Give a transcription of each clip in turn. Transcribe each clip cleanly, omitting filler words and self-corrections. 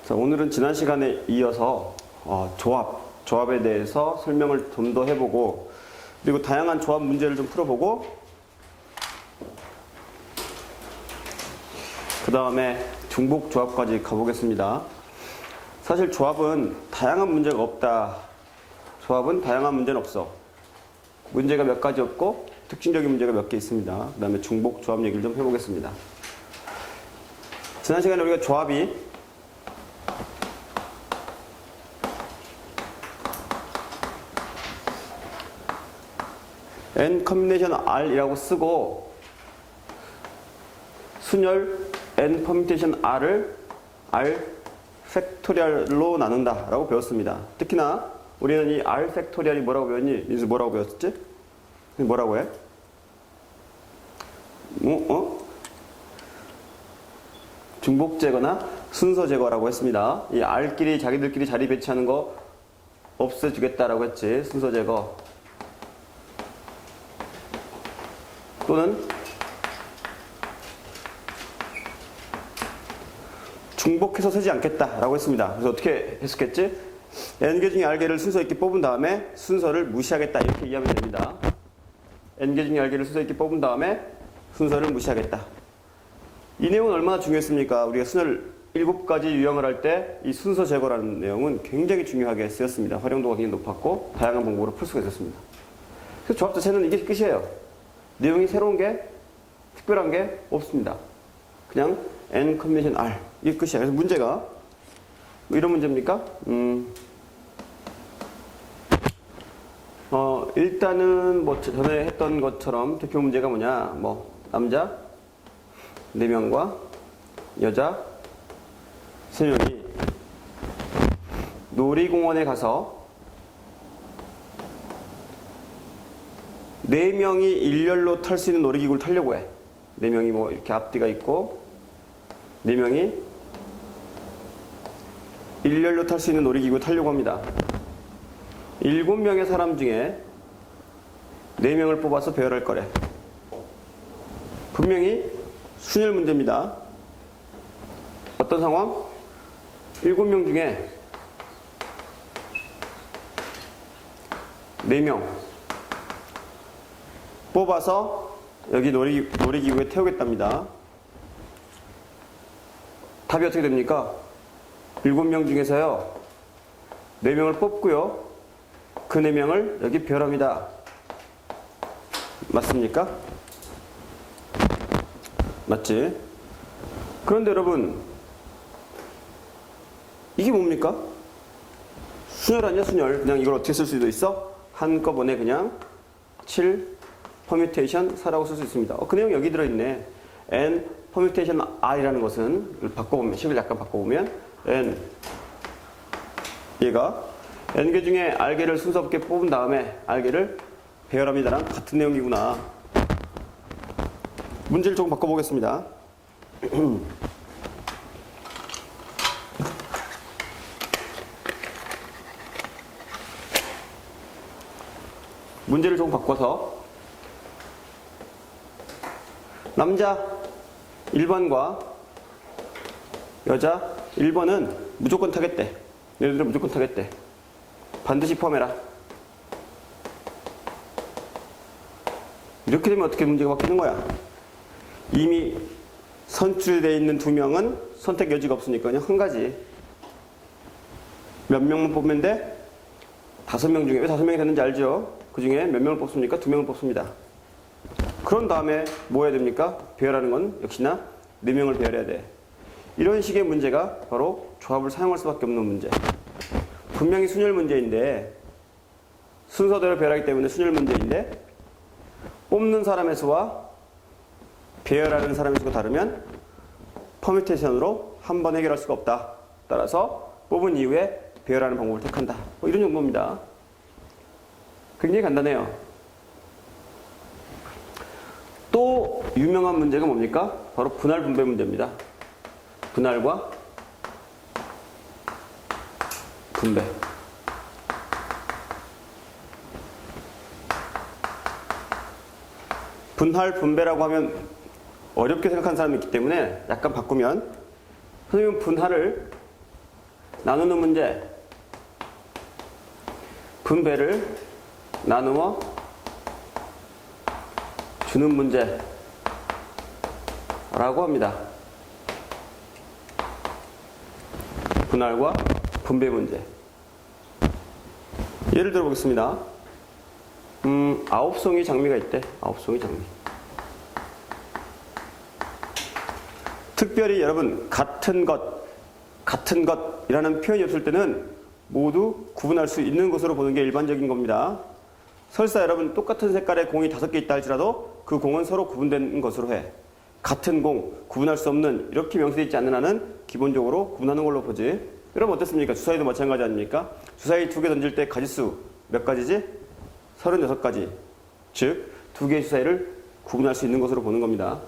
자, 오늘은 지난 시간에 이어서 조합에 대해서 설명을 좀 더 해보고, 그리고 다양한 조합 문제를 좀 풀어보고, 그 다음에 중복 조합까지 가보겠습니다. 사실 조합은 다양한 문제가 없다. 조합은 다양한 문제는 없어. 문제가 몇 가지 없고 특징적인 문제가 몇 개 있습니다. 그 다음에 중복 조합 얘기를 좀 해보겠습니다. 지난 시간에 우리가 조합이 n 커뮤니케이션 r이라고 쓰고 순열 n 퍼뮤테이션 r을 r 팩토리얼로 나눈다 라고 배웠습니다. 특히나 우리는 이 r 팩토리얼이 뭐라고 배웠니? 민수 뭐라고 배웠었지? 뭐라고 해? 중복 제거나 순서 제거라고 했습니다. 이 r끼리 자기들끼리 자리 배치하는 거 없애주겠다라고 했지. 순서 제거 또는 중복해서 세지 않겠다라고 했습니다. 그래서 어떻게 해석했지? n개 중에 r개를 순서 있게 뽑은 다음에 순서를 무시하겠다 이렇게 이해하면 됩니다. n개 중에 r개를 순서 있게 뽑은 다음에 순서를 무시하겠다. 이 내용은 얼마나 중요했습니까? 우리가 순열 7가지 유형을 할 때 이 순서 제거라는 내용은 굉장히 중요하게 쓰였습니다. 활용도가 굉장히 높았고 다양한 방법으로 풀 수가 있었습니다. 그래서 조합 자체는 이게 끝이에요. 내용이 새로운 게 특별한 게 없습니다. 그냥 n 컨벤션 r 이게 끝이야. 그래서 문제가 뭐 이런 문제입니까? 일단은 뭐 전에 했던 것처럼 대표 문제가 뭐냐? 뭐 남자 4명과 여자 3명이 놀이공원에 가서 4명이 일렬로 탈 수 있는 놀이기구를 타려고 해. 4명이 뭐 이렇게 앞뒤가 있고 4명이 일렬로 탈 수 있는 놀이기구를 타려고 합니다. 7명의 사람 중에 4명을 뽑아서 배열할 거래. 분명히 순열 문제입니다. 어떤 상황? 7명 중에 4명 뽑아서 여기 놀이기구에 태우겠답니다. 답이 어떻게 됩니까? 7명 중에서요 4명을 뽑고요 그 4명을 여기 배열합니다. 맞습니까? 맞지? 그런데 여러분 이게 뭡니까? 순열 아니야 순열. 그냥 이걸 어떻게 쓸 수도 있어? 한꺼번에 그냥 7 퍼뮤테이션 4라고 쓸 수 있습니다. 그 내용이 여기 들어있네. n 퍼뮤테이션 r이라는 것은 바꿔보면 식을 약간 바꿔보면 n 얘가 n개 중에 r개를 순서 없게 뽑은 다음에 r개를 배열합니다랑 같은 내용이구나. 문제를 조금 바꿔보겠습니다. 문제를 조금 바꿔서 남자 1번과 여자 1번은 무조건 타겠대. 얘네들은 무조건 타겠대. 반드시 포함해라. 이렇게 되면 어떻게 문제가 바뀌는 거야? 이미 선출되어 있는 2명은 선택 여지가 없으니까 그냥 한 가지. 몇 명만 뽑으면 돼? 5명 중에 왜 5명이 되는지 알죠? 그 중에 몇 명을 뽑습니까? 2명을 뽑습니다. 그런 다음에 뭐 해야 됩니까? 배열하는 건 역시나 4명을 배열해야 돼. 이런 식의 문제가 바로 조합을 사용할 수밖에 없는 문제. 분명히 순열 문제인데 순서대로 배열하기 때문에 순열 문제인데 뽑는 사람의 수와 배열하는 사람의 수가 다르면 퍼뮤테이션으로 한 번 해결할 수가 없다. 따라서 뽑은 이후에 배열하는 방법을 택한다. 뭐 이런 정도입니다. 굉장히 간단해요. 또 유명한 문제가 뭡니까? 바로 분할 분배 문제입니다. 분할과 분배. 분할 분배라고 하면 어렵게 생각하는 사람이 있기 때문에 약간 바꾸면 선생님은 분할을 나누는 문제, 분배를 나누어 주는 문제 라고 합니다. 분할과 분배 문제. 예를 들어 보겠습니다. 9송이 장미가 있대. 9송이 장미. 특별히 여러분 같은 것이라는 표현이 없을 때는 모두 구분할 수 있는 것으로 보는 게 일반적인 겁니다. 설사 여러분 똑같은 색깔의 공이 5개 있다 할지라도 그 공은 서로 구분된 것으로 해. 같은 공, 구분할 수 없는 이렇게 명시되어 있지 않는 한은 기본적으로 구분하는 걸로 보지. 여러분 어떻습니까? 주사위도 마찬가지 아닙니까? 주사위 2개 던질 때 가지수 몇 가지지? 36가지. 즉 2개의 주사위를 구분할 수 있는 것으로 보는 겁니다.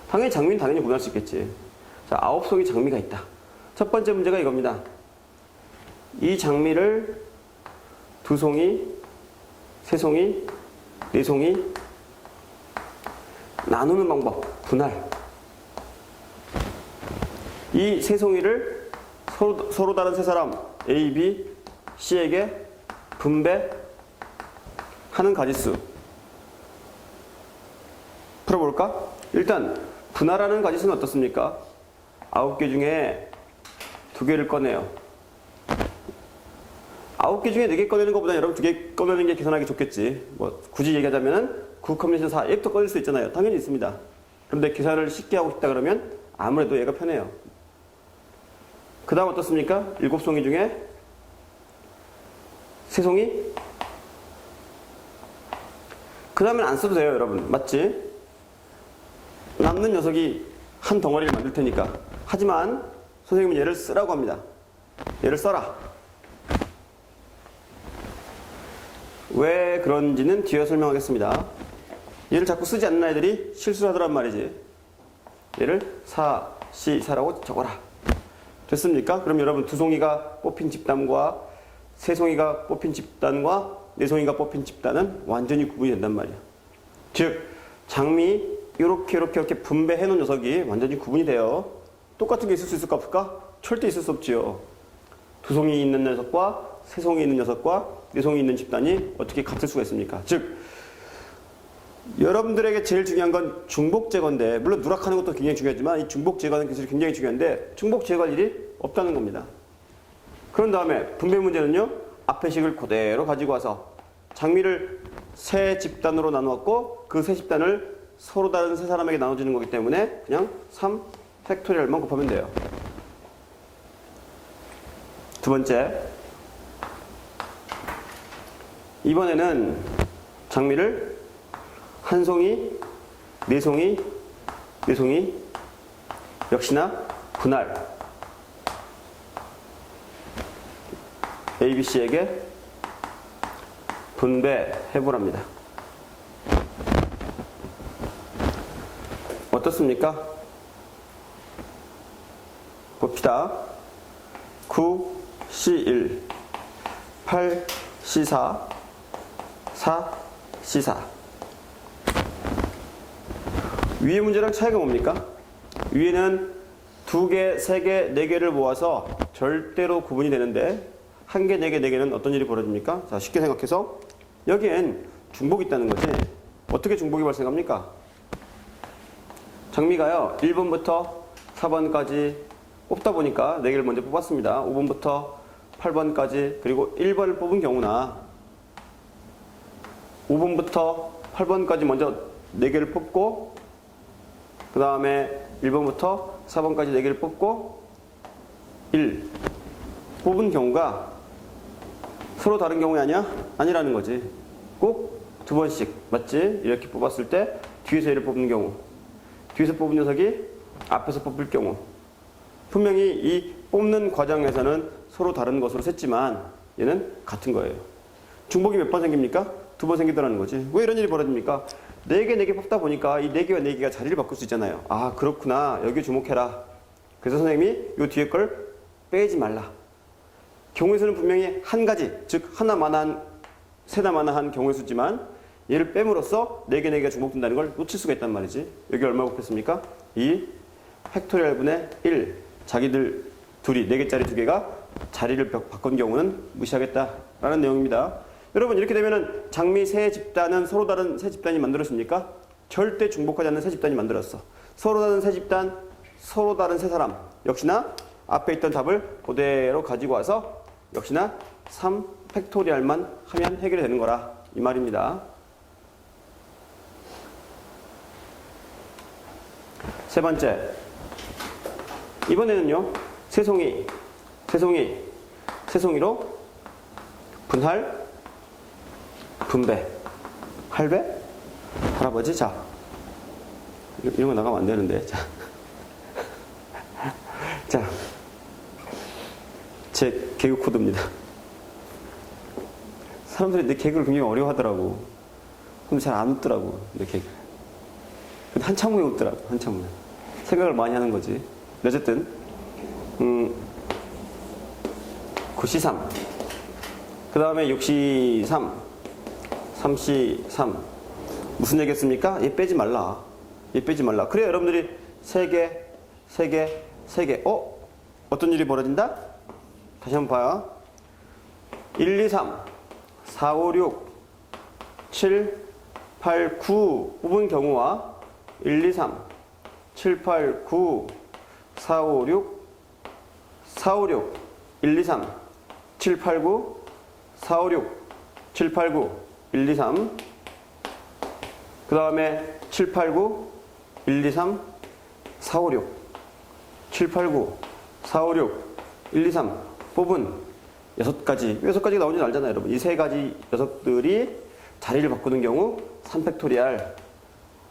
당연히 장미는 당연히 구분할 수 있겠지. 자, 9송이 장미가 있다. 첫 번째 문제가 이겁니다. 이 장미를 2송이, 3송이, 4송이 나누는 방법, 분할. 이 3송이를 서로 다른 세 사람 A, B, C에게 분배하는 가지수. 풀어볼까? 일단 분할하는 가지수는 어떻습니까? 9개 중에 2개를 꺼내요. 9개 중에 4개 꺼내는 것보다 여러분 2개 꺼내는 게 계산하기 좋겠지. 뭐 굳이 얘기하자면은 9 컴비네이션 4 얘부터 꺼낼 수 있잖아요. 당연히 있습니다. 그런데 계산을 쉽게 하고 싶다 그러면 아무래도 얘가 편해요. 그 다음 어떻습니까? 7송이 중에 3송이? 그 다음엔 안 써도 돼요, 여러분. 맞지? 남는 녀석이 한 덩어리를 만들 테니까. 하지만 선생님은 얘를 쓰라고 합니다. 얘를 써라. 왜 그런지는 뒤에 설명하겠습니다. 얘를 자꾸 쓰지 않는 아이들이 실수를 하더란 말이지. 얘를 4, C, 4라고 적어라. 됐습니까? 그럼 여러분 2송이가 뽑힌 집단과 3송이가 뽑힌 집단과 4송이가 뽑힌 집단은 완전히 구분이 된단 말이야. 즉 장미 이렇게 분배해 놓은 녀석이 완전히 구분이 돼요. 똑같은 게 있을 수 있을까 없을까? 절대 있을 수 없지요. 2송이 있는 녀석과 3송이 있는 녀석과 4송이 있는 집단이 어떻게 같을 수가 있습니까? 즉 여러분들에게 제일 중요한 건 중복 제거인데, 물론 누락하는 것도 굉장히 중요하지만 이 중복 제거하는 기술이 굉장히 중요한데 중복 제거할 일이 없다는 겁니다. 그런 다음에 분배 문제는요, 앞의 식을 그대로 가지고 와서 장미를 세 집단으로 나누었고 그 세 집단을 서로 다른 세 사람에게 나눠주는 거기 때문에 그냥 3 팩토리얼만 곱하면 돼요. 두 번째, 이번에는 장미를 한 송이, 4송이, 4송이 역시나 분할 A, B, C에게 분배해보랍니다. 어떻습니까? 봅시다. 9, C1, 8, C4, 4, C4. 위의 문제랑 차이가 뭡니까? 위에는 2개, 3개, 4개를 모아서 절대로 구분이 되는데 1개, 4개, 4개는 어떤 일이 벌어집니까? 자, 쉽게 생각해서 여기엔 중복이 있다는 거지. 어떻게 중복이 발생합니까? 장미가요 1번부터 4번까지 뽑다 보니까 4개를 먼저 뽑았습니다. 5번부터 8번까지 그리고 1번을 뽑은 경우나 5번부터 8번까지 먼저 4개를 뽑고 그 다음에 1번부터 4번까지 4개를 뽑고 1 뽑은 경우가 서로 다른 경우이 아니라는 거지. 꼭 2번씩 맞지? 이렇게 뽑았을 때 뒤에서 얘를 뽑는 경우, 뒤에서 뽑은 녀석이 앞에서 뽑을 경우, 분명히 이 뽑는 과정에서는 서로 다른 것으로 셌지만 얘는 같은 거예요. 중복이 몇 번 생깁니까? 2번 생기더라는 거지. 왜 이런 일이 벌어집니까? 4개, 4개 뽑다 보니까 이 4개와 4개가 자리를 바꿀 수 있잖아요. 아, 그렇구나. 여기 주목해라. 그래서 선생님이 이 뒤에 걸 빼지 말라. 경우의 수는 분명히 한 가지, 즉 하나만한, 세나만한 경우의 수지만 얘를 뺨으로써 4개, 4개가 중복된다는 걸 놓칠 수가 있단 말이지. 여기 얼마 곱했습니까? 2 팩토리얼 분의 1. 자기들 둘이 4개짜리 2개가 자리를 바꾼 경우는 무시하겠다라는 내용입니다. 여러분 이렇게 되면은 장미 세 집단은 서로 다른 세 집단이 만들어집니까? 절대 중복하지 않는 세 집단이 만들었어. 서로 다른 세 집단, 서로 다른 세 사람. 역시나 앞에 있던 답을 그대로 가지고 와서 역시나 3 팩토리얼만 하면 해결이 되는 거라 이 말입니다. 세 번째, 이번에는요 새송이로 분할, 분배, 할배, 할아버지. 자, 이런 거 나가면 안 되는데. 자, 제 개그 코드입니다. 사람들이 내 개그를 굉장히 어려워하더라고. 근데 잘 안 웃더라고, 내 개그. 근데 한참 후에 웃더라고, 한참 후에. 생각을 많이 하는 거지. 어쨌든, 9C3. 그 다음에 6C3. 3C3. 무슨 얘기했습니까? 얘 빼지 말라. 얘 빼지 말라. 그래야 여러분들이 3개, 3개, 3개. 어떤 일이 벌어진다? 다시 한번 봐요. 1, 2, 3, 4, 5, 6, 7, 8, 9 뽑은 경우와 1, 2, 3, 7, 8, 9, 4, 5, 6, 4, 5, 6, 1, 2, 3, 7, 8, 9, 4, 5, 6, 7, 8, 9, 1, 2, 3. 그 다음에 7, 8, 9, 1, 2, 3, 4, 5, 6, 7, 8, 9, 4, 5, 6, 1, 2, 3 뽑은 6가지. 6가지가 나오는지 알잖아요, 여러분. 이 3가지 녀석들이 자리를 바꾸는 경우 3팩토리알.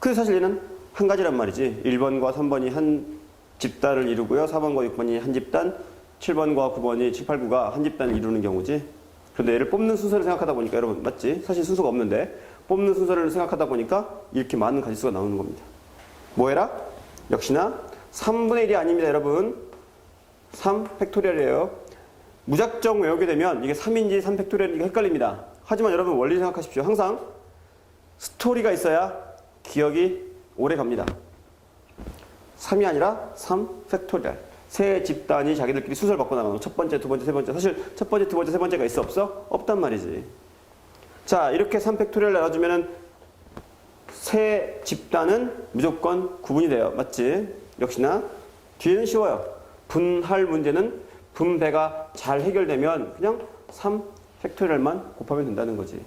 그래서 사실 얘는 한 가지란 말이지. 1번과 3번이 한 집단을 이루고요. 4번과 6번이 한 집단, 7번과 9번이 7, 8, 9가 한 집단을 이루는 경우지. 그런데 얘를 뽑는 순서를 생각하다 보니까 여러분 맞지? 사실 순서가 없는데 뽑는 순서를 생각하다 보니까 이렇게 많은 가지수가 나오는 겁니다. 뭐해라? 역시나 3분의 1이 아닙니다, 여러분. 3 팩토리얼이에요. 무작정 외우게 되면 이게 3인지 3 팩토리얼인지 헷갈립니다. 하지만 여러분 원리 생각하십시오. 항상 스토리가 있어야 기억이 오래 갑니다. 3이 아니라 3 팩토리얼. 세 집단이 자기들끼리 순서를 바꿔 나가는 첫 번째, 두 번째, 세 번째. 사실 첫 번째, 두 번째, 세 번째가 있어 없어? 없단 말이지. 자, 이렇게 3 팩토리얼 나눠주면은 세 집단은 무조건 구분이 돼요. 맞지? 역시나 뒤에는 쉬워요. 분할 문제는 분배가 잘 해결되면 그냥 3 팩토리얼만 곱하면 된다는 거지.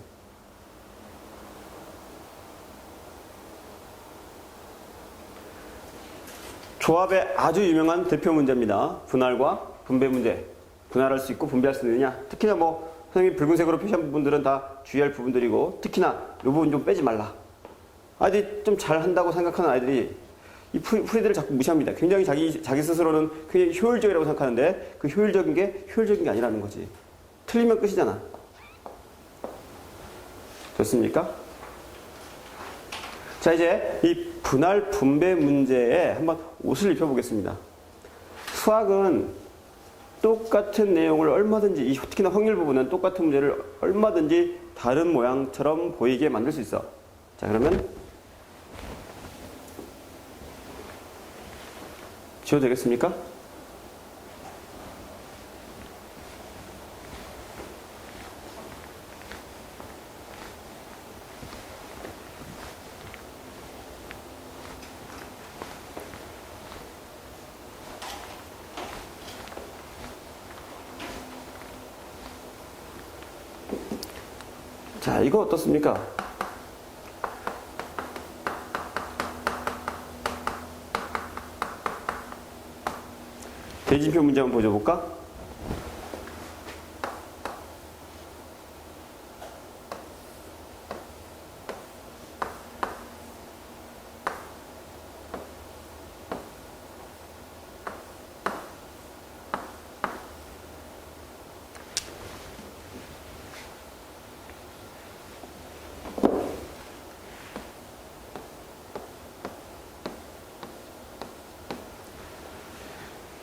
조합의 아주 유명한 대표 문제입니다. 분할과 분배 문제. 분할할 수 있고 분배할 수 있느냐. 특히나 뭐 선생님이 붉은색으로 표시한 부분들은 다 주의할 부분들이고 특히나 이 부분 좀 빼지 말라. 아이들이 좀 잘한다고 생각하는 아이들이 이 풀이들을 자꾸 무시합니다. 굉장히 자기 스스로는 굉장히 효율적이라고 생각하는데 그 효율적인 게 아니라는 거지. 틀리면 끝이잖아. 됐습니까? 자, 이제 이 분할 분배 문제에 한번 옷을 입혀보겠습니다. 수학은 똑같은 내용을 얼마든지, 특히나 확률 부분은 똑같은 문제를 얼마든지 다른 모양처럼 보이게 만들 수 있어. 자, 그러면 지워도 되겠습니까? 자, 이거 어떻습니까? 대진표 문제 한번 보여볼까?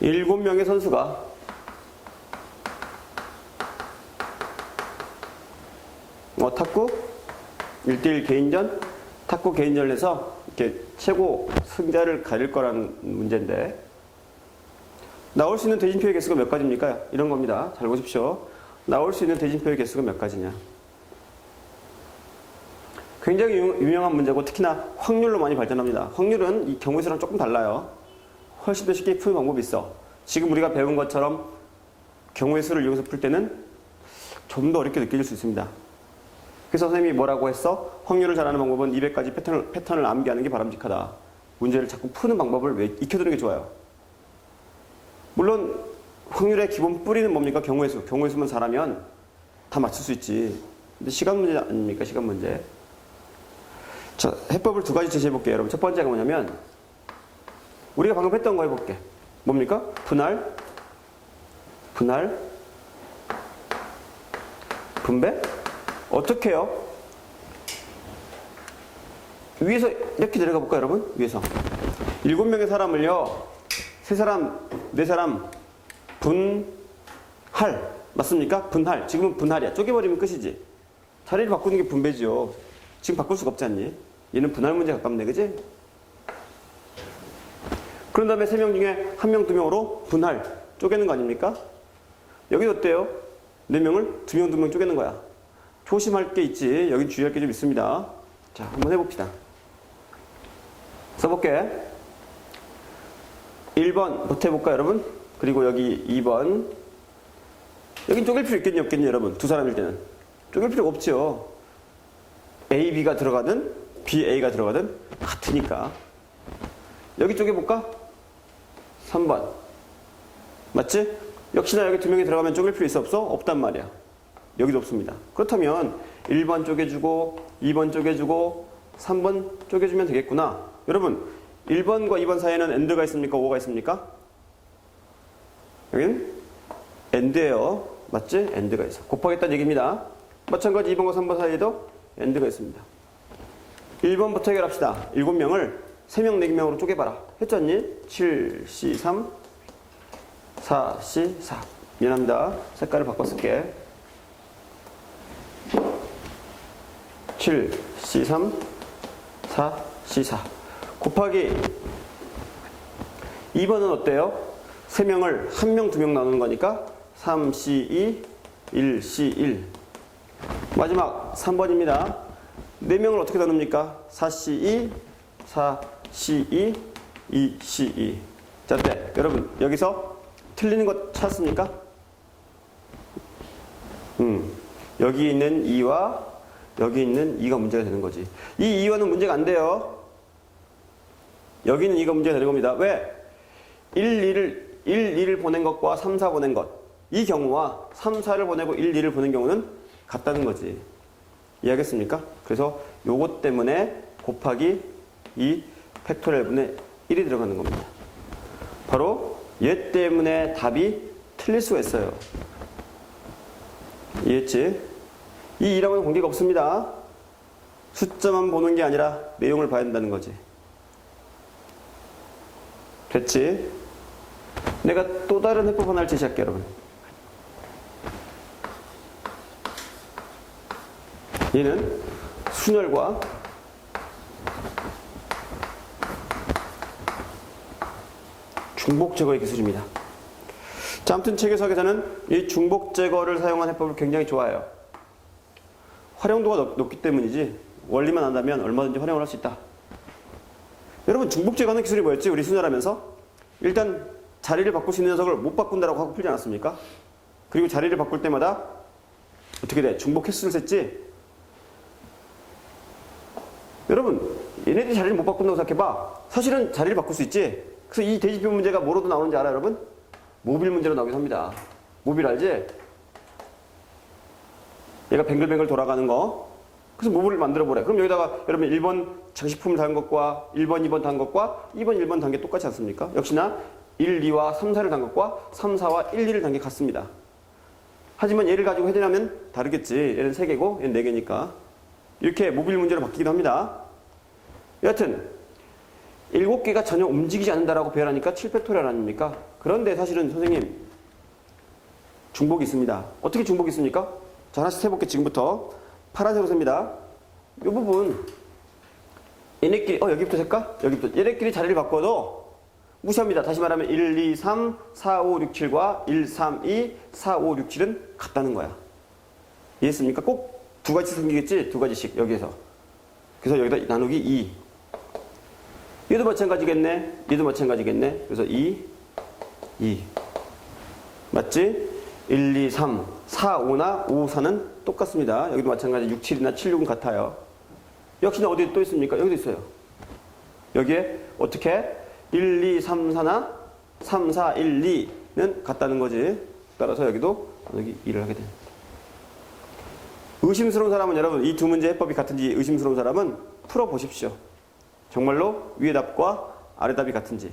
일곱 명의 선수가 탁구 1대1 개인전, 탁구 개인전을 해서 이렇게 최고 승자를 가릴 거라는 문제인데 나올 수 있는 대진표의 개수가 몇 가지입니까? 이런 겁니다. 잘 보십시오. 나올 수 있는 대진표의 개수가 몇 가지냐. 굉장히 유명한 문제고 특히나 확률로 많이 발전합니다. 확률은 이 경우수랑 조금 달라요. 훨씬 더 쉽게 푸는 방법이 있어. 지금 우리가 배운 것처럼 경우의 수를 이용해서 풀 때는 좀 더 어렵게 느껴질 수 있습니다. 그래서 선생님이 뭐라고 했어? 확률을 잘하는 방법은 200가지 패턴을 암기하는 게 바람직하다. 문제를 자꾸 푸는 방법을 익혀두는 게 좋아요. 물론 확률의 기본 뿌리는 뭡니까? 경우의 수. 경우의 수만 잘하면 다 맞출 수 있지. 근데 시간 문제 아닙니까? 시간 문제. 자, 해법을 두 가지 제시해 볼게요. 여러분, 첫 번째가 뭐냐면 우리가 방금 했던 거 해볼게. 뭡니까? 분할, 분배. 어떻게 해요? 위에서 이렇게 내려가 볼까요, 여러분? 위에서 7명의 사람을요 3사람, 4사람 분할. 맞습니까? 분할. 지금은 분할이야. 쪼개버리면 끝이지. 자리를 바꾸는 게 분배지요. 지금 바꿀 수가 없지 않니? 얘는 분할 문제에 가깝네, 그지? 그런 다음에 3명 중에 1명, 2명으로 분할, 쪼개는 거 아닙니까? 여기 어때요? 4명을 2명, 2명 쪼개는 거야. 조심할 게 있지. 여긴 주의할 게 좀 있습니다. 자, 한번 해봅시다. 써볼게. 1번부터 해볼까, 여러분? 그리고 여기 2번. 여긴 쪼갤 필요 있겠니, 없겠니, 여러분? 두 사람일 때는. 쪼갤 필요가 없죠. A, B가 들어가든, B, A가 들어가든, 같으니까. 여기 쪼개볼까? 3번. 맞지? 역시나 여기 2명이 들어가면 쪼갤 필요 있어, 없어? 없단 말이야. 여기도 없습니다. 그렇다면 1번 쪼개주고 2번 쪼개주고 3번 쪼개주면 되겠구나. 여러분 1번과 2번 사이에는 AND가 있습니까? O가 있습니까? 여기는 AND예요. 맞지? AND가 있어. 곱하겠다는 얘기입니다. 마찬가지 2번과 3번 사이에도 AND가 있습니다. 1번부터 해결합시다. 7명을 3명, 4명으로 쪼개봐라. 했잖니? 7C3 4C4. 미안합니다. 색깔을 바꿔 쓸게. 7C3 4C4 곱하기 2번은 어때요? 3명을 1명, 2명 나누는 거니까 3C2 1C1 마지막 3번입니다. 4명을 어떻게 나눕니까? 4C2 4C2 2C2 자, 어때? 여러분 여기서 틀리는 거 찾았습니까? 여기 있는 2와 여기 있는 2가 문제가 되는 거지. 이 2와는 문제가 안 돼요. 여기는 2가 문제가 되는 겁니다. 왜? 1, 2를 보낸 것과 3, 4 보낸 것. 이 경우와 3, 4를 보내고 1, 2를 보낸 경우는 같다는 거지. 이해하겠습니까? 그래서 요것 때문에 곱하기 2 팩토리얼 분의 1이 들어가는 겁니다. 바로 얘 때문에 답이 틀릴 수가 있어요. 이해했지? 이 2라고는 관계가 없습니다. 숫자만 보는 게 아니라 내용을 봐야 된다는 거지. 됐지? 내가 또 다른 해법 하나를 제시할게요, 여러분. 얘는 순열과 중복 제거의 기술입니다. 자, 아무튼 체계석에서는 이 중복 제거를 사용한 해법을 굉장히 좋아해요. 활용도가 높기 때문이지 원리만 안다면 얼마든지 활용을 할 수 있다. 여러분 중복 제거하는 기술이 뭐였지? 우리 순열하면서 일단 자리를 바꿀 수 있는 녀석을 못 바꾼다라고 하고 풀지 않았습니까? 그리고 자리를 바꿀 때마다 어떻게 돼? 중복 횟수를 셌지? 여러분 얘네들이 자리를 못 바꾼다고 생각해봐. 사실은 자리를 바꿀 수 있지? 그래서 이 대지표 문제가 뭐로도 나오는지 알아요, 여러분? 모빌 문제로 나오긴 합니다. 모빌 알지? 얘가 뱅글뱅글 돌아가는 거. 그래서 모빌을 만들어 보래. 그럼 여기다가 여러분 1번 장식품을 단 것과 1번, 2번 단 것과 2번, 1번 단 게 똑같지 않습니까? 역시나 1, 2와 3, 4를 단 것과 3, 4와 1, 2를 단 게 같습니다. 하지만 얘를 가지고 해결하면 다르겠지. 얘는 3개고 얘는 4개니까. 이렇게 모빌 문제로 바뀌기도 합니다. 여하튼 7개가 전혀 움직이지 않는다라고 배열하니까 7팩토리얼 아닙니까? 그런데 사실은 선생님 중복이 있습니다. 어떻게 중복이 있습니까? 자, 하나씩 해볼게. 지금부터 파란색으로 셉니다. 이 부분 얘네끼리 여기부터 색까? 여기부터 얘네끼리 자리를 바꿔도 무시합니다. 다시 말하면 1, 2, 3, 4, 5, 6, 7과 1, 3, 2, 4, 5, 6, 7은 같다는 거야. 이해했습니까? 꼭 두 가지 생기겠지? 두 가지씩 여기에서. 그래서 여기다 나누기 2. 얘도 마찬가지겠네. 얘도 마찬가지겠네. 그래서 2, 2. 맞지? 1, 2, 3, 4, 5나 5, 4는 똑같습니다. 여기도 마찬가지 6, 7이나 7, 6은 같아요. 역시나 어디 또 있습니까? 여기도 있어요. 여기에 어떻게? 1, 2, 3, 4나 3, 4, 1, 2는 같다는 거지. 따라서 여기도 나누기 2를 하게 됩니다. 의심스러운 사람은 여러분 이 두 문제 해법이 같은지 의심스러운 사람은 풀어보십시오. 정말로 위의 답과 아래 답이 같은지.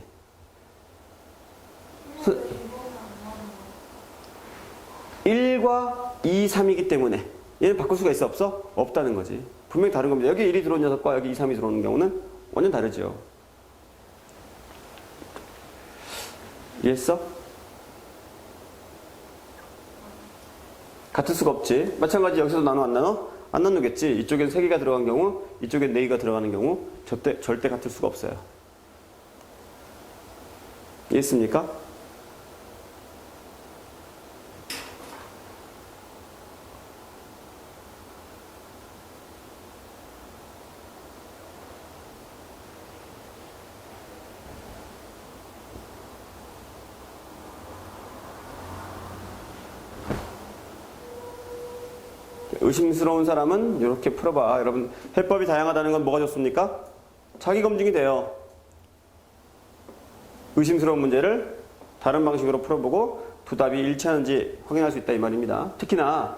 1과 2, 3이기 때문에 얘는 바꿀 수가 있어 없어? 없다는 거지. 분명히 다른 겁니다. 여기 1이 들어온 녀석과 여기 2, 3이 들어오는 경우는 완전 다르죠. 이해했어? 같을 수가 없지. 마찬가지 여기서도 나눠 안 나눠? 안 나누겠지. 이쪽엔 3개가 들어간 경우 이쪽엔 4개가 들어가는 경우 절대 같을 수가 없어요. 이해했습니까? 의심스러운 사람은 이렇게 풀어봐. 여러분 해법이 다양하다는 건 뭐가 좋습니까? 자기 검증이 돼요. 의심스러운 문제를 다른 방식으로 풀어보고 두 답이 일치하는지 확인할 수 있다 이 말입니다. 특히나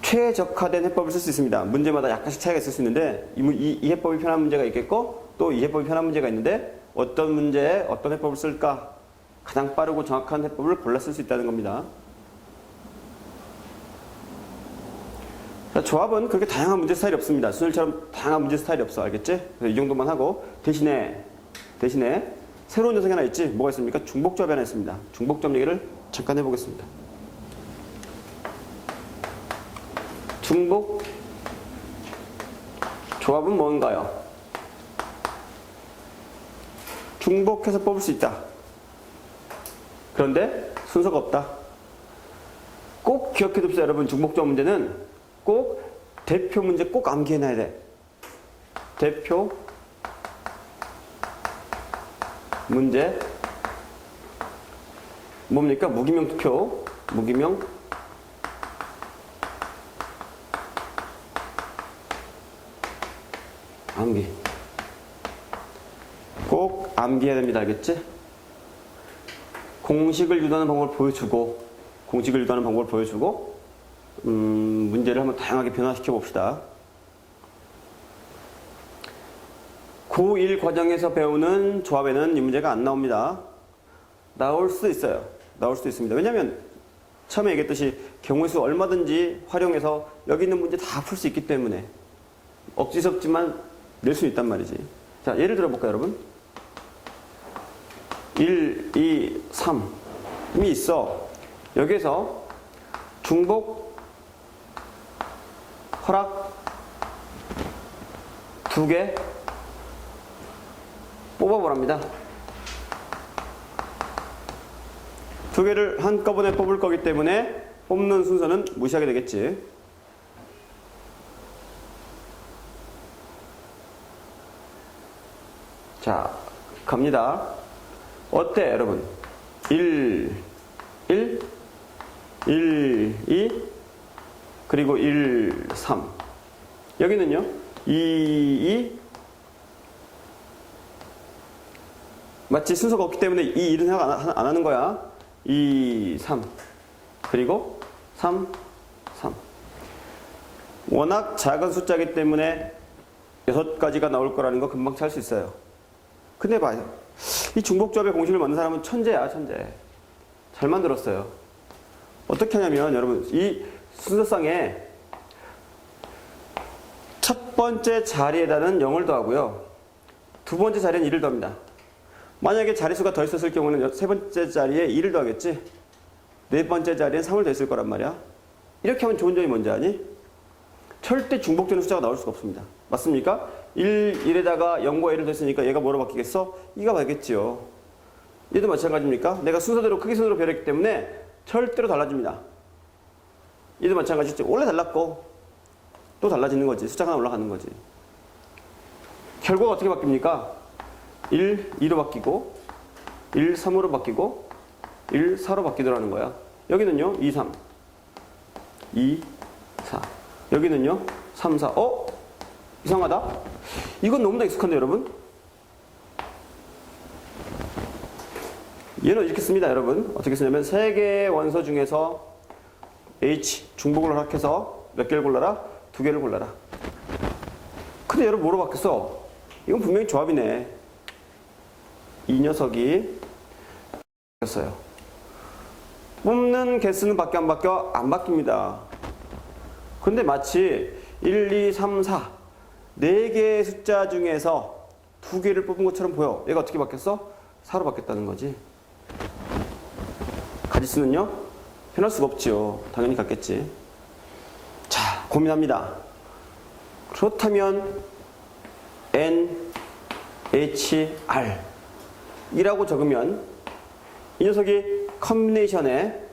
최적화된 해법을 쓸 수 있습니다. 문제마다 약간씩 차이가 있을 수 있는데 이 해법이 편한 문제가 있겠고 또 이 해법이 편한 문제가 있는데 어떤 문제에 어떤 해법을 쓸까? 가장 빠르고 정확한 해법을 골라 쓸 수 있다는 겁니다. 조합은 그렇게 다양한 문제 스타일이 없습니다. 순열처럼 다양한 문제 스타일이 없어. 알겠지? 그래서 이 정도만 하고 대신에 새로운 녀석이 하나 있지? 뭐가 있습니까? 중복조합이 하나 있습니다. 중복조합 얘기를 잠깐 해보겠습니다. 중복 조합은 뭔가요? 중복해서 뽑을 수 있다. 그런데 순서가 없다. 꼭 기억해 둡시다. 여러분 중복조합 문제는 꼭 대표 문제 꼭 암기해놔야 돼. 대표 문제 뭡니까? 무기명 투표 무기명 암기 꼭 암기해야 됩니다. 알겠지? 공식을 유도하는 방법을 보여주고 문제를 한번 다양하게 변화시켜 봅시다. 고1 과정에서 배우는 조합에는 이 문제가 안 나옵니다. 나올 수도 있어요. 나올 수도 있습니다. 왜냐하면 처음에 얘기했듯이 경우의 수 얼마든지 활용해서 여기 있는 문제 다 풀 수 있기 때문에 억지스럽지만 낼 수 있단 말이지. 자, 예를 들어 볼까요, 여러분? 1, 2, 3이 있어. 여기에서 중복 허락 2개 뽑아보랍니다. 2개를 한꺼번에 뽑을 거기 때문에 뽑는 순서는 무시하게 되겠지. 자, 갑니다. 어때, 여러분? 1, 1, 2, 그리고 1, 3. 여기는요, 2, 2. 마치 순서가 없기 때문에 이 1은 생각 안 하는 거야. 2, 3. 그리고 3, 3. 워낙 작은 숫자이기 때문에 6가지가 나올 거라는 거 금방 찾을 수 있어요. 근데 봐요. 이 중복조합의 공식을 만든 사람은 천재야, 천재. 잘 만들었어요. 어떻게 하냐면, 여러분, 이 순서상에 첫 번째 자리에다는 0을 더하고요. 두 번째 자리엔 2를 더합니다. 만약에 자릿수가 더 있었을 경우는 세 번째 자리에 2를 더하겠지? 네 번째 자리엔 3을 더했을 거란 말이야. 이렇게 하면 좋은 점이 뭔지 아니? 절대 중복되는 숫자가 나올 수가 없습니다. 맞습니까? 1에다가 0과 1을 더했으니까 얘가 뭐로 바뀌겠어? 2가 바뀌겠지요. 얘도 마찬가지입니까? 내가 순서대로 크기 순으로 배렸기 때문에 절대로 달라집니다. 얘도 마찬가지죠. 원래 달랐고 또 달라지는 거지. 숫자가 하나 올라가는 거지. 결과가 어떻게 바뀝니까? 1, 2로 바뀌고 1, 3으로 바뀌고 1, 4로 바뀌더라는 거야. 여기는요 2, 3 2, 4 여기는요 3, 4 이상하다? 이건 너무나 익숙한데 여러분? 얘는 이렇게 씁니다 여러분. 어떻게 쓰냐면 세 개의 원소 중에서 H 중복을 허락해서 몇 개를 골라라? 2개를 골라라. 근데 여러분 뭐로 바뀌었어? 이건 분명히 조합이네. 이 녀석이 바뀌었어요. 뽑는 개수는 바뀌어 안 바뀌어? 안 바뀝니다. 근데 마치 1, 2, 3, 4 4개의 숫자 중에서 2개를 뽑은 것처럼 보여. 얘가 어떻게 바뀌었어? 4로 바뀌었다는 거지. 가지수는요? 변할 수가 없지요. 당연히 같겠지. 자, 고민합니다. 그렇다면 N, H, R 이라고 적으면 이 녀석이 컨비네이션에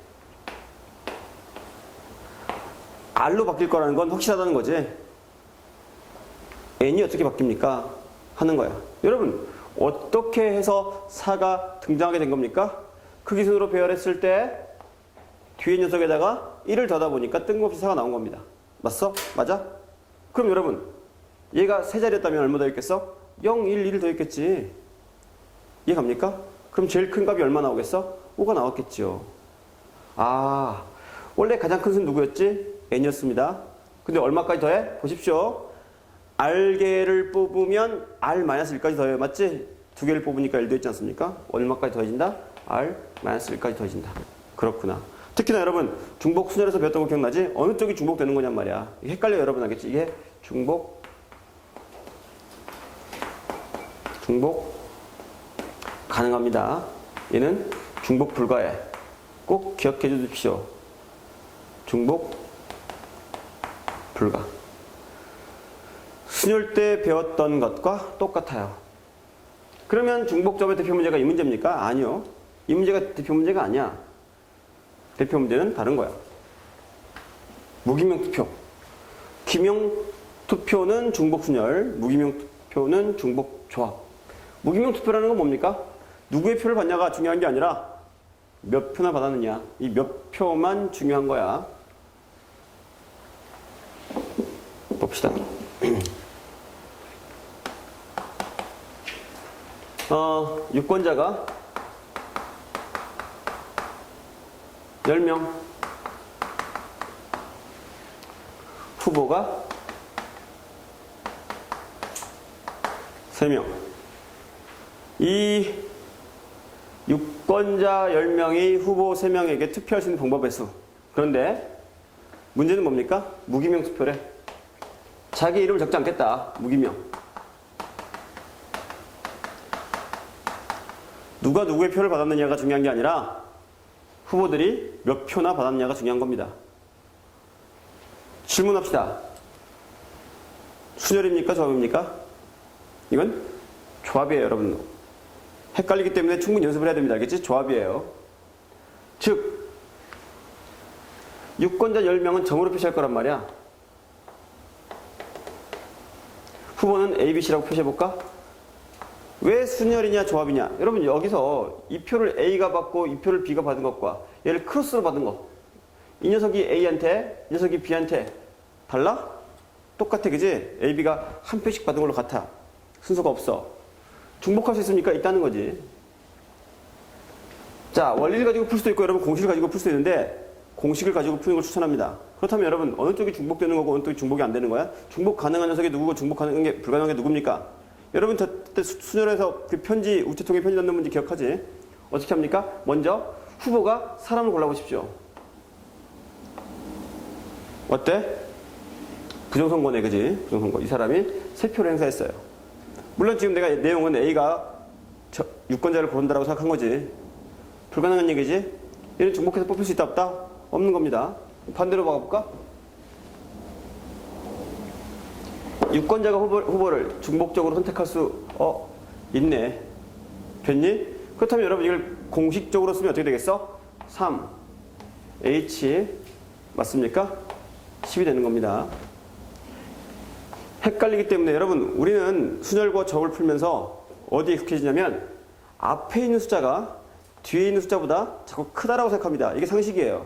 R로 바뀔 거라는 건 확실하다는 거지. N이 어떻게 바뀝니까? 하는 거야. 여러분, 어떻게 해서 4가 등장하게 된 겁니까? 크기순으로 배열했을 때 뒤에 녀석에다가 1을 더하다 보니까 뜬금없이 4가 나온 겁니다. 맞어? 맞아? 그럼 여러분, 얘가 세 자리였다면 얼마 더 있겠어? 0, 1, 1을 더 있겠지. 이해 갑니까? 그럼 제일 큰 값이 얼마 나오겠어? 5가 나왔겠죠. 아, 원래 가장 큰 수는 누구였지? n이었습니다. 근데 얼마까지 더해? 보십시오. r개를 뽑으면 r-1까지 더해요. 맞지? 2개를 뽑으니까 1도 있지 않습니까? 얼마까지 더해진다? r-1까지 더해진다. 그렇구나. 특히나 여러분, 중복 순열에서 배웠던 거 기억나지? 어느 쪽이 중복되는 거냔 말이야. 이게 헷갈려 여러분 알겠지? 이게 중복 가능합니다. 얘는 중복 불가해. 꼭 기억해 주십시오. 중복 불가. 순열 때 배웠던 것과 똑같아요. 그러면 중복점의 대표 문제가 이 문제입니까? 아니요. 이 문제가 대표 문제가 아니야. 대표 문제는 다른 거야. 무기명 투표. 기명 투표는 중복 순열, 무기명 투표는 중복 조합. 무기명 투표라는 건 뭡니까? 누구의 표를 받냐가 중요한 게 아니라 몇 표나 받았느냐. 이 몇 표만 중요한 거야. 봅시다. 유권자가 10명, 후보가 3명. 이 유권자 10명이 후보 3명에게 투표할 수 있는 방법의 수. 그런데 문제는 뭡니까? 무기명 투표래. 자기 이름을 적지 않겠다. 무기명. 누가 누구의 표를 받았느냐가 중요한 게 아니라 후보들이 몇 표나 받았느냐가 중요한 겁니다. 질문합시다. 순열입니까? 조합입니까? 이건 조합이에요, 여러분. 헷갈리기 때문에 충분히 연습을 해야 됩니다. 알겠지? 조합이에요. 즉, 유권자 10명은 정으로 표시할 거란 말이야. 후보는 A, B, C라고 표시해볼까? 왜 순열이냐 조합이냐? 여러분 여기서 이 표를 A가 받고 이 표를 B가 받은 것과 얘를 크로스로 받은 것, 이 녀석이 A한테 이 녀석이 B한테 달라? 똑같아 그지? A, B가 한 표씩 받은 걸로 같아. 순서가 없어. 중복할 수 있습니까? 있다는 거지. 자, 원리를 가지고 풀 수도 있고 여러분 공식을 가지고 풀 수도 있는데 공식을 가지고 푸는 걸 추천합니다. 그렇다면 여러분 어느 쪽이 중복되는 거고 어느 쪽이 중복이 안 되는 거야? 중복 가능한 녀석이 누구고 중복 가능한 게 불가능한 게 누굽니까? 여러분 저때 순열에서 그 편지 우체통에 편지 넣는 문제 기억하지? 어떻게 합니까? 먼저 후보가 사람을 골라보십시오. 어때? 부정선거네 그지? 부정선거. 이 사람이 3표를 행사했어요. 물론 지금 내가 내용은 A가 유권자를 고른다라고 생각한 거지. 불가능한 얘기지? 얘는 중복해서 뽑힐 수 있다 없다? 없는 겁니다. 반대로 봐볼까? 유권자가 후보를 중복적으로 선택할 수 있네. 됐니? 그렇다면 여러분 이걸 공식적으로 쓰면 어떻게 되겠어? 3H 맞습니까? 10이 되는 겁니다. 헷갈리기 때문에 여러분 우리는 순열과 접을 풀면서 어디에 익숙해지냐면 앞에 있는 숫자가 뒤에 있는 숫자보다 자꾸 크다라고 생각합니다. 이게 상식이에요.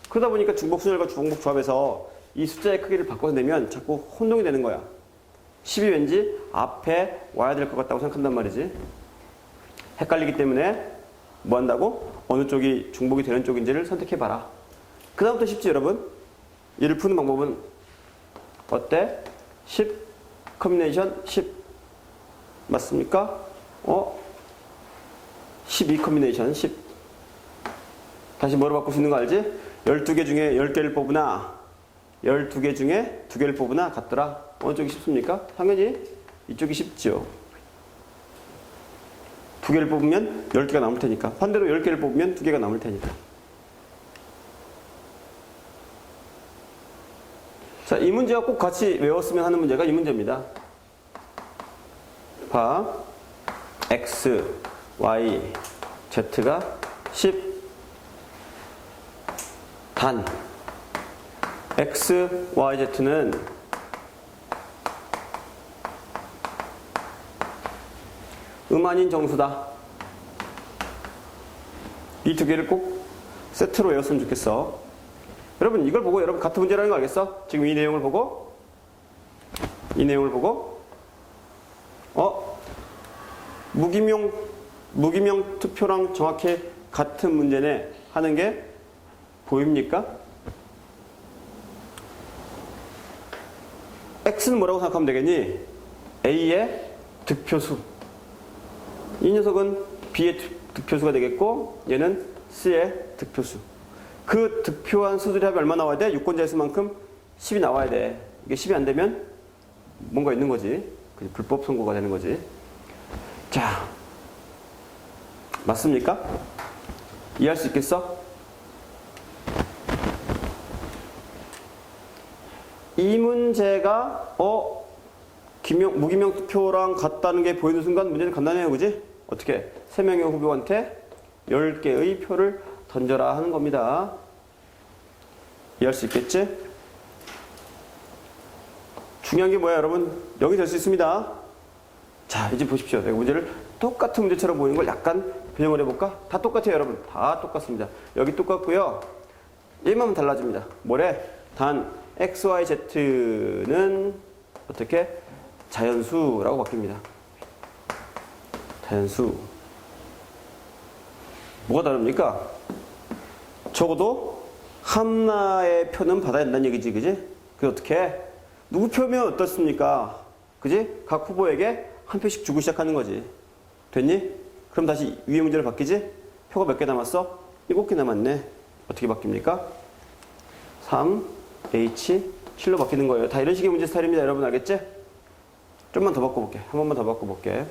그러다 보니까 중복 순열과 중복 조합에서 이 숫자의 크기를 바꿔서 내면 자꾸 혼동이 되는 거야. 10이 왠지 앞에 와야 될 것 같다고 생각한단 말이지. 헷갈리기 때문에 뭐 한다고? 어느 쪽이 중복이 되는 쪽인지를 선택해봐라. 그 다음부터 쉽지 여러분? 얘를 푸는 방법은 어때? 10 커뮤니케이션 10 맞습니까? 12 커뮤니케이션 10 다시 뭐로 바꿀 수 있는 거 알지? 12개 중에 10개를 뽑으나 12개 중에 2개를 뽑으나 같더라. 어느 쪽이 쉽습니까? 당연히 이쪽이 쉽죠. 2개를 뽑으면 10개가 남을 테니까. 반대로 10개를 뽑으면 2개가 남을 테니까. 자, 이 문제와 꼭 같이 외웠으면 하는 문제가 이 문제입니다. 봐. X, Y, Z가 10 단 X, Y, Z는 아닌 정수다. 이 두 개를 꼭 세트로 외웠으면 좋겠어. 여러분 이걸 보고 여러분 같은 문제라는 거 알겠어? 지금 이 내용을 보고 무기명 투표랑 정확히 같은 문제네 하는 게 보입니까? X는 뭐라고 생각하면 되겠니? A의 득표수. 이 녀석은 B의 득표수가 되겠고 얘는 C의 득표수. 그 득표한 수들이 합이 얼마 나와야 돼? 유권자의 수만큼 10이 나와야 돼. 이게 10이 안 되면 뭔가 있는 거지. 불법 선거가 되는 거지. 자, 맞습니까? 이해할 수 있겠어? 이 문제가 무기명 투표랑 같다는 게 보이는 순간 문제는 간단해요. 그지? 어떻게? 3명의 후보한테 10개의 표를 던져라 하는 겁니다. 이해할 수 있겠지? 중요한 게 뭐야 여러분? 여기 될 수 있습니다. 자, 이제 보십시오. 내가 문제를 똑같은 문제처럼 보이는 걸 약간 변형을 해볼까? 다 똑같아요 여러분. 다 똑같습니다. 여기 똑같고요. 얘만 달라집니다. 뭐래? 단 X, Y, Z는 어떻게? 자연수라고 바뀝니다. 자연수. 뭐가 다릅니까? 적어도 하나의 표는 받아야 된다는 얘기지, 그지? 그게 어떻게? 누구 표면 어떻습니까? 그지? 각 후보에게 한 표씩 주고 시작하는 거지. 됐니? 그럼 다시 위의 문제를 바뀌지? 표가 몇 개 남았어? 7개 남았네. 어떻게 바뀝니까? 3, H, 7로 바뀌는 거예요. 다 이런 식의 문제 스타일입니다. 여러분 알겠지? 좀만 더 바꿔볼게. 한 번만 더 바꿔볼게.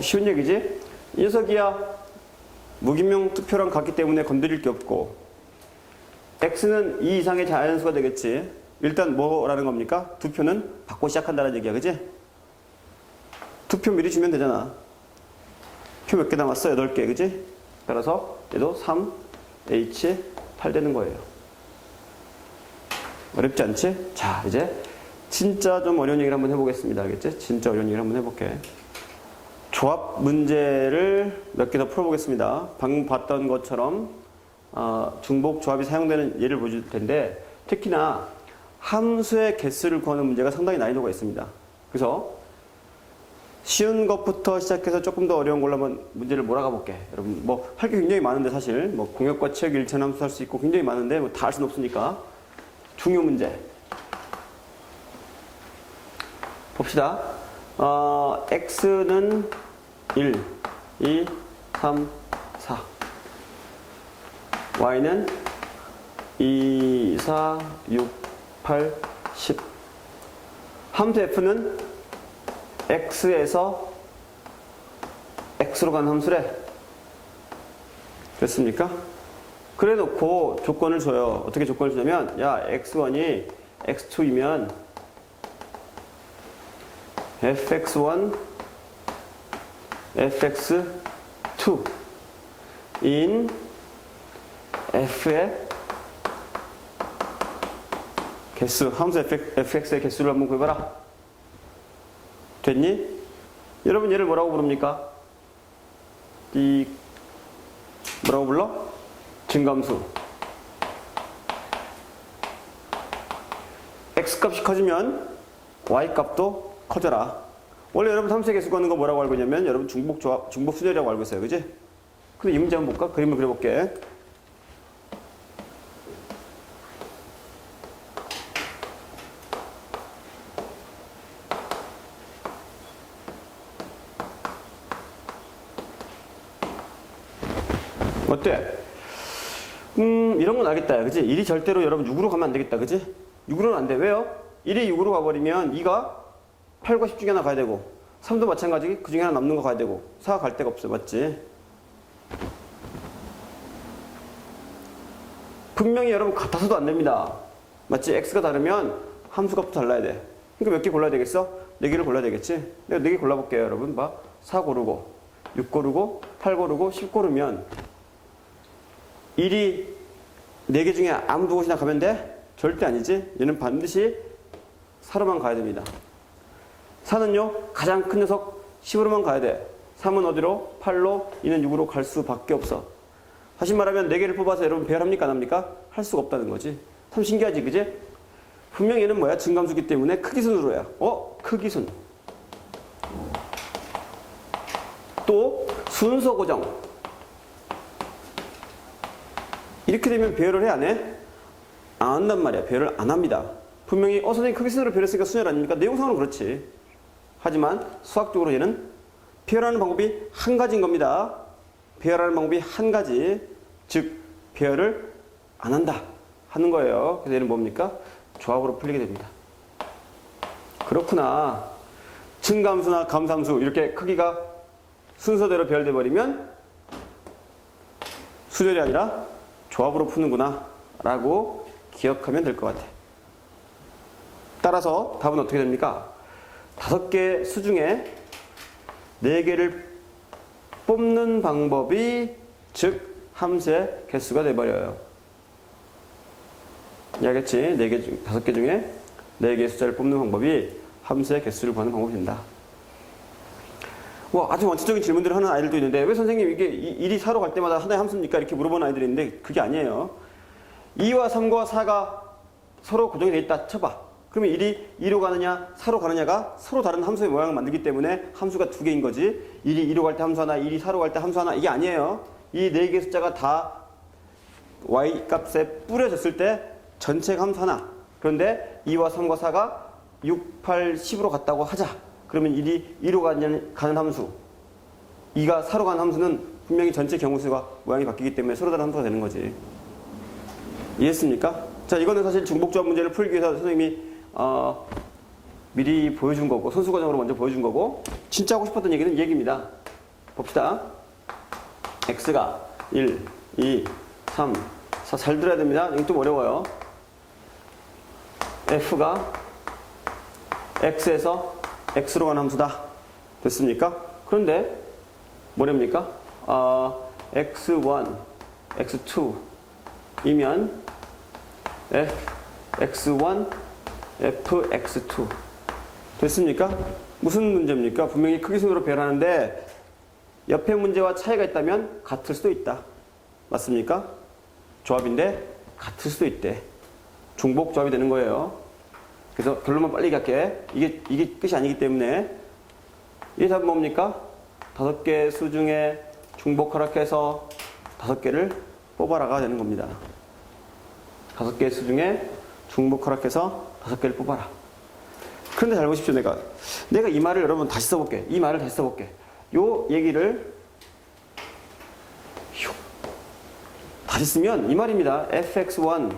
쉬운 얘기지? 이 녀석이야 무기명 투표랑 같기 때문에 건드릴 게 없고 X는 2 이상의 자연수가 되겠지. 일단 뭐라는 겁니까? 두 표는 받고 시작한다는 얘기야. 그지? 투표 미리 주면 되잖아. 표 몇 개 남았어? 8개. 그지? 따라서 얘도 3, H, 8 되는 거예요. 어렵지 않지? 자, 이제 진짜 좀 어려운 얘기를 한번 해보겠습니다. 알겠지? 진짜 어려운 얘기를 한번 해볼게. 조합 문제를 몇 개 더 풀어보겠습니다. 방금 봤던 것처럼 중복 조합이 사용되는 예를 보여줄 텐데 특히나 함수의 개수를 구하는 문제가 상당히 난이도가 있습니다. 그래서 쉬운 것부터 시작해서 조금 더 어려운 걸로 한번 문제를 몰아가 볼게. 여러분, 뭐, 할 게 굉장히 많은데, 사실. 뭐, 공역과 체육 일체함수 할 수 있고 굉장히 많은데, 뭐, 다 할 수는 없으니까. 중요 문제. 봅시다. x는 1, 2, 3, 4. y는 2, 4, 6, 8, 10. 함수 f는 x에서 x로 가는 함수래. 됐습니까? 그래 놓고 조건을 줘요. 어떻게 조건을 주냐면, 야, x1이 x2이면 fx1, fx2 in f의 개수, 함수 fx의 개수를 한번 구해봐라. 됐니? 여러분 얘를 뭐라고 부릅니까? 이 뭐라고 불러? 증감수. x값이 커지면 y값도 커져라. 원래 여러분 함수의 개수 구하는 거 뭐라고 알고 있냐면 여러분 중복 순열이라고 알고 있어요. 그지? 근데 이 문제 한번 볼까? 그림을 그려볼게. 어때? 이런 건 알겠다. 그지? 1이 절대로 여러분 6으로 가면 안 되겠다. 그지? 6으로는 안 돼. 왜요? 1이 6으로 가버리면 2가 8과 10 중에 하나 가야 되고 3도 마찬가지 그 중에 하나 남는 거 가야 되고 4가 갈 데가 없어. 맞지? 분명히 여러분 같아서도 안 됩니다. 맞지? x가 다르면 함수값도 달라야 돼. 그러니까 몇 개 골라야 되겠어? 4개를 골라야 되겠지? 내가 4개 골라볼게요. 여러분 봐. 4 고르고 6 고르고 8 고르고 10 고르면 1이 4개 중에 아무 두 곳이나 가면 돼? 절대 아니지. 얘는 반드시 4로만 가야 됩니다. 4는요 가장 큰 녀석 10으로만 가야 돼. 3은 어디로? 8로, 2는 6으로 갈 수밖에 없어. 다시 말하면 4개를 뽑아서 여러분 배열합니까? 안 합니까? 할 수가 없다는 거지. 참 신기하지, 그지? 분명 얘는 뭐야? 증감수기 때문에 크기순으로 해요. 크기순. 또 순서 고정. 이렇게 되면 배열을 해, 안 해? 안 한단 말이야. 배열을 안 합니다. 분명히 선생님 크기순으로 배열했으니까 순열 아닙니까? 내용상으로는 그렇지. 하지만 수학적으로 얘는 배열하는 방법이 한 가지인 겁니다. 배열하는 방법이 한 가지. 즉 배열을 안 한다 하는 거예요. 그래서 얘는 뭡니까? 조합으로 풀리게 됩니다. 그렇구나. 증감수나 감상수 이렇게 크기가 순서대로 배열돼 버리면 수열이 아니라 조합으로 푸는구나 라고 기억하면 될 것 같아. 따라서 답은 어떻게 됩니까? 5개 수 중에 4개를 뽑는 방법이 즉 함수의 개수가 돼버려요. 알겠지? 5개 중에 4개의 숫자를 뽑는 방법이 함수의 개수를 구하는 방법이 된다. 아주 원칙적인 질문들을 하는 아이들도 있는데 왜 선생님 이게 1이 4로 갈 때마다 하나의 함수입니까? 이렇게 물어보는 아이들이 있는데 그게 아니에요. 2와 3과 4가 서로 고정이 돼 있다 쳐봐. 그러면 1이 2로 가느냐 4로 가느냐가 서로 다른 함수의 모양을 만들기 때문에 함수가 2개인 거지. 1이 2로 갈 때 함수 하나, 1이 4로 갈 때 함수 하나 이게 아니에요. 이 4개의 숫자가 다 y 값에 뿌려졌을 때 전체가 함수 하나. 그런데 2와 3과 4가 6, 8, 10으로 갔다고 하자. 그러면 1이 2로 가는 함수, 2가 4로 가는 함수는 분명히 전체 경우수가 모양이 바뀌기 때문에 서로 다른 함수가 되는 거지. 이해했습니까? 자, 이거는 사실 중복조합 문제를 풀기 위해서 선생님이 미리 보여준 거고 선수과정으로 먼저 보여준 거고 진짜 하고 싶었던 얘기는 이 얘기입니다. 봅시다. x가 1, 2, 3, 4 잘 들어야 됩니다. 이거 좀 어려워요. f가 x에서 x로 가는 함수다. 됐습니까? 그런데 뭐랍니까? x1, x2이면 x1, fx2 됐습니까? 무슨 문제입니까? 분명히 크기순으로 배열하는데 옆에 문제와 차이가 있다면 같을 수도 있다. 맞습니까? 조합인데 같을 수도 있대. 중복 조합이 되는 거예요. 그래서 결론만 빨리 갈게. 이게 끝이 아니기 때문에 이 답은 뭡니까? 5개의 수 중에 중복 허락해서 5개를 뽑아라가 되는 겁니다. 5개의 수 중에 중복 허락해서 5개를 뽑아라. 그런데 잘 보십시오. 내가 이 말을 여러분 다시 써볼게. 이 말을 다시 써볼게. 요 얘기를 다시 쓰면 이 말입니다. fx1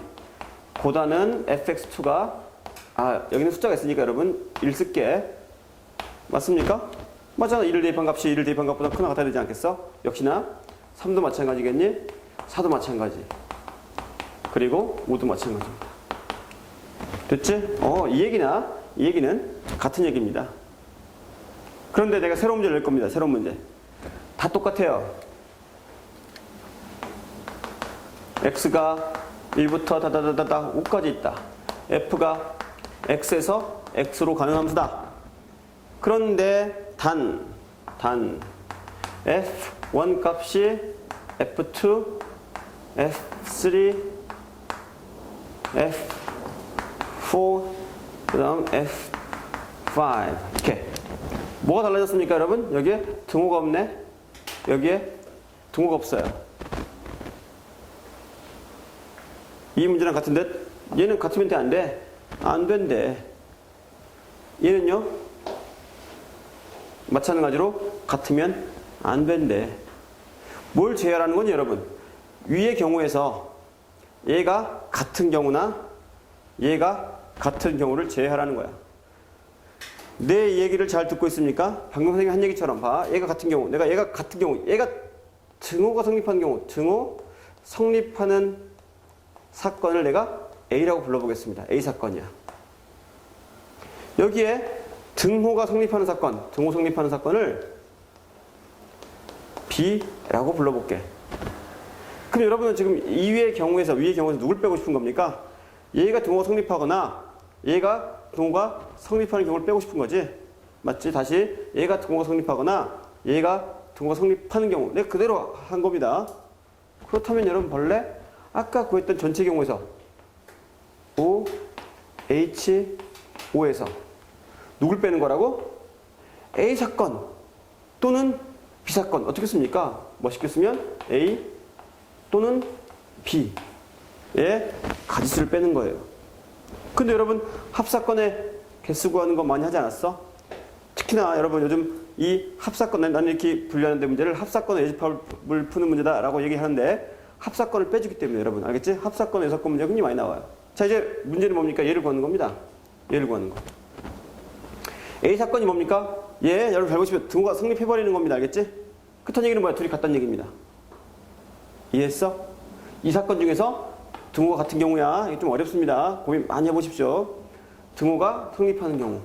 보다는 fx2가 여기는 숫자가 있으니까 여러분 1 쓸게. 맞습니까? 맞잖아. 1을 대입한 값이 1을 대입한 값보다 크나 같아야 되지 않겠어? 역시나 3도 마찬가지겠니? 4도 마찬가지. 그리고 5도 마찬가지입니다. 됐지? 이 얘기는 같은 얘기입니다. 그런데 내가 새로운 문제를 낼 겁니다. 새로운 문제. 다 똑같아요. x가 1부터 다다다다다 5까지 있다. f가 x에서 x로 가는 함수다. 그런데 단 f1 값이 f2, f3, f4, 그 다음 f5 이렇게. 뭐가 달라졌습니까 여러분? 여기에 등호가 없네. 여기에 등호가 없어요. 이 문제랑 같은데 얘는 같으면 돼? 안 돼? 안 된대. 얘는요? 마찬가지로 같으면 안 된대. 뭘 제외하라는 건 여러분? 위의 경우에서 얘가 같은 경우나 얘가 같은 경우를 제외하라는 거야. 내 얘기를 잘 듣고 있습니까? 방금 선생님이 한 얘기처럼 봐. 얘가 같은 경우, 얘가 같은 경우, 얘가 등호가 성립하는 경우, 등호 성립하는 사건을 내가 A라고 불러보겠습니다. A 사건이야. 여기에 등호가 성립하는 사건, 등호 성립하는 사건을 B라고 불러볼게. 그럼 여러분은 지금 위의 경우에서 누굴 빼고 싶은 겁니까? 얘가 등호가 성립하거나 얘가 등호가 성립하는 경우를 빼고 싶은 거지. 맞지? 다시 얘가 등호가 성립하거나 얘가 등호가 성립하는 경우 내가 그대로 한 겁니다. 그렇다면 여러분 본래 아까 구했던 전체 경우에서 O, H, O에서 누굴 빼는 거라고? A 사건 또는 B 사건. 어떻게 씁니까? 멋있게 쓰면 A 또는 B의 가지수를 빼는 거예요. 근데 여러분 합사건의 개수 구하는 거 많이 하지 않았어? 특히나 여러분 요즘 이 합사건, 나는 이렇게 분류하는데 문제를 합사건의 예집합을 푸는 문제다라고 얘기하는데 합사건을 빼주기 때문에 여러분 알겠지? 합사건, 예사건 문제가 굉장히 많이 나와요. 자, 이제 문제는 뭡니까? 얘를 구하는 겁니다. 얘를 구하는 거. A 사건이 뭡니까? 여러분 잘 보시면 등호가 성립해버리는 겁니다. 알겠지? 끝한 얘기는 뭐야? 둘이 같다는 얘기입니다. 이해했어? 이 사건 중에서 등호가 같은 경우야. 이게 좀 어렵습니다. 고민 많이 해보십시오. 등호가 성립하는 경우.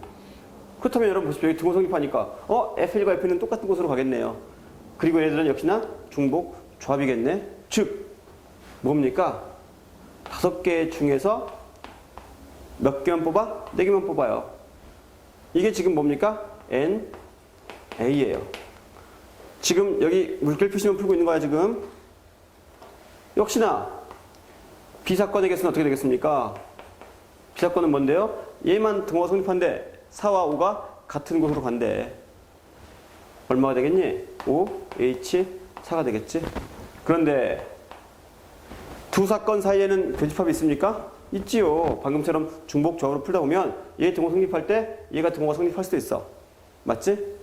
그렇다면 여러분 보십시오. 여기 등호 성립하니까 F1과 F는 똑같은 곳으로 가겠네요. 그리고 얘들은 역시나 중복 조합이겠네. 즉 뭡니까? 5개 중에서 몇 개만 뽑아? 4개만 뽑아요. 이게 지금 뭡니까? N, A예요. 지금 여기 물결 표시만 풀고 있는 거야 지금. 역시나 B사건의 개수는 어떻게 되겠습니까? B사건은 뭔데요? 얘만 등호가 성립한데 4와 5가 같은 곳으로 간대. 얼마가 되겠니? 5, H, 4가 되겠지? 그런데 두 사건 사이에는 교집합이 있습니까? 있지요. 방금처럼 중복 조합으로 풀다 보면 얘 등호 성립할 때 얘가 등호가 성립할 수도 있어. 맞지?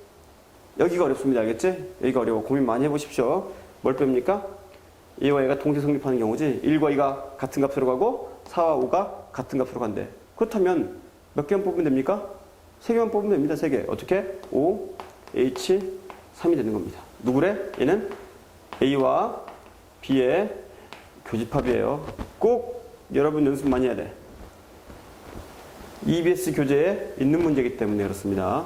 여기가 어렵습니다. 알겠지? 여기가 어려워. 고민 많이 해보십시오. 뭘 뺍니까? 얘와 얘가 동시에 성립하는 경우지. 1과 2가 같은 값으로 가고 4와 5가 같은 값으로 간대. 그렇다면 몇 개만 뽑으면 됩니까? 3개만 뽑으면 됩니다. 3개. 어떻게? 5, H, 3이 되는 겁니다. 누구래? 얘는 A와 B의 교집합이에요. 꼭 여러분 연습 많이 해야 돼. EBS 교재에 있는 문제이기 때문에 그렇습니다.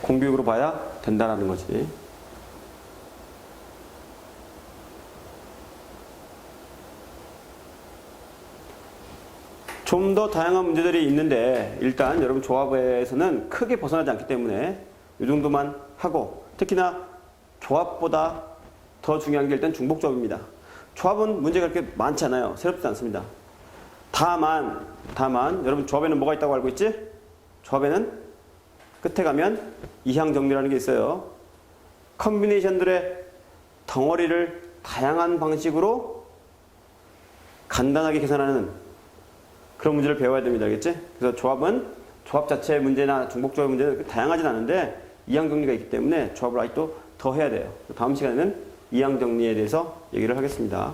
공교육으로 봐야 된다는 거지. 좀 더 다양한 문제들이 있는데 일단 여러분 조합에서는 크게 벗어나지 않기 때문에 이 정도만 하고, 특히나 조합보다 더 중요한 게 일단 중복조합입니다. 조합은 문제가 그렇게 많지 않아요. 새롭지 않습니다. 다만 여러분 조합에는 뭐가 있다고 알고 있지? 조합에는 끝에 가면 이항 정리라는 게 있어요. 컨비네이션들의 덩어리를 다양한 방식으로 간단하게 계산하는 그런 문제를 배워야 됩니다. 알겠지? 그래서 조합은 조합 자체의 문제나 중복 조합의 문제는 다양하진 않은데 이항 정리가 있기 때문에 조합을 아직도 더 해야 돼요. 다음 시간에는 이항 정리에 대해서 얘기를 하겠습니다.